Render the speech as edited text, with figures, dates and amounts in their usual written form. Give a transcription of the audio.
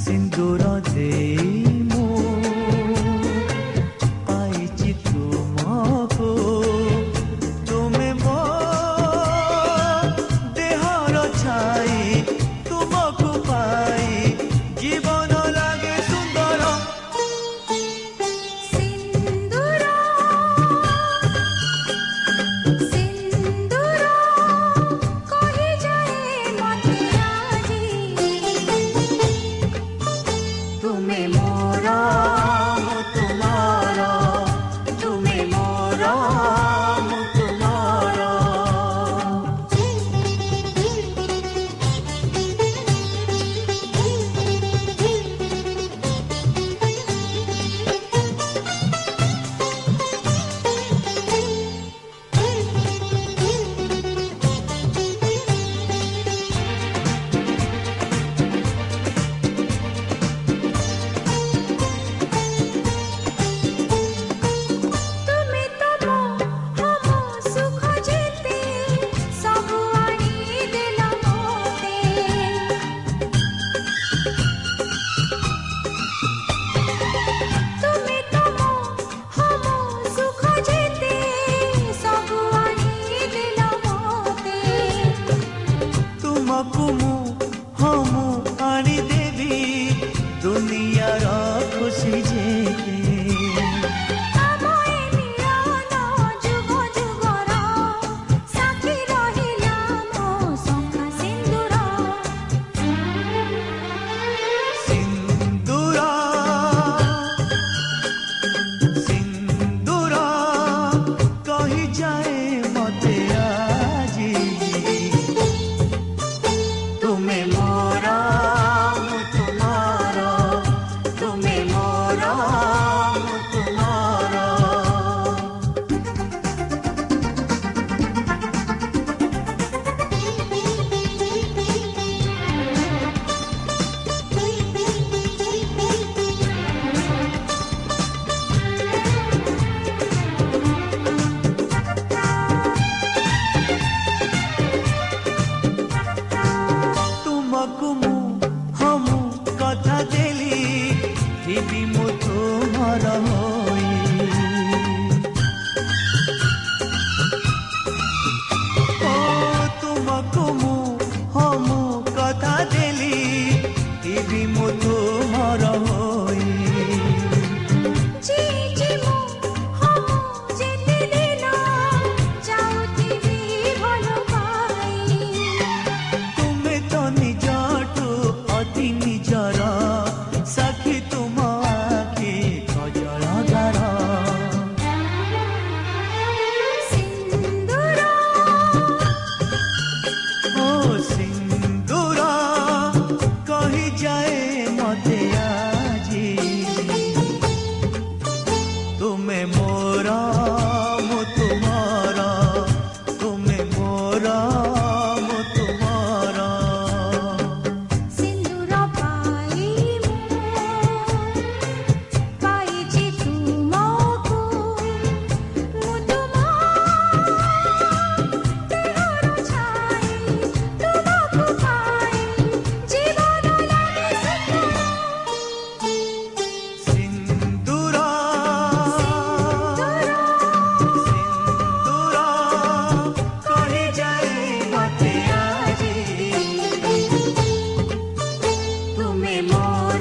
सिंदूर देई मु पाइछि तुमको तुमे मो देहर छाई तुमको पाई जीवन लागे सुंदर सिंदूर सिंदूर कहि जाए मते आजी तुमे मोरा मु तुम्हारा तुमे मोरा मु तुम्हारा तुमे तो हम सुख जेते सब आनी देला मोते तुमे तो हम सुख जेते सब आनी देला मोते तुमको मु हमु आनी देवी दुनियार खुशी जेते আমায় মিলন যুগ যুগর সাথী রহিলাম সখা সিন্দুর सिंदूर सिंदूर कहि जाए मते आजी तुमे मोरा मु तुम्हारा तुमे मोरा मु तुम्हारा तुमको मु हमु कथा देली हिबी मु तुमर होई ओ तुमको मु हमु कथा देली हिबी मु तुमर होई জি জি মো हम যেতে দিন যাউতিবি ভালো পাই तुमे तो निजटू अति निजर सखी तुम आखि कजल गार सिंदूर ओ सिंदूर कहि जाए मते आजी तुमे मोरा मु तुम्हारा तुमे मोरा मु तुम्हारा सिंदूर पाई मु पाइछि तुमको मु तुम्हारा देहर छाई तुमको पाई जीवन लागे सुंदर सिंदूर सिंदूर कहि जाए मते आजी तुमे मोरा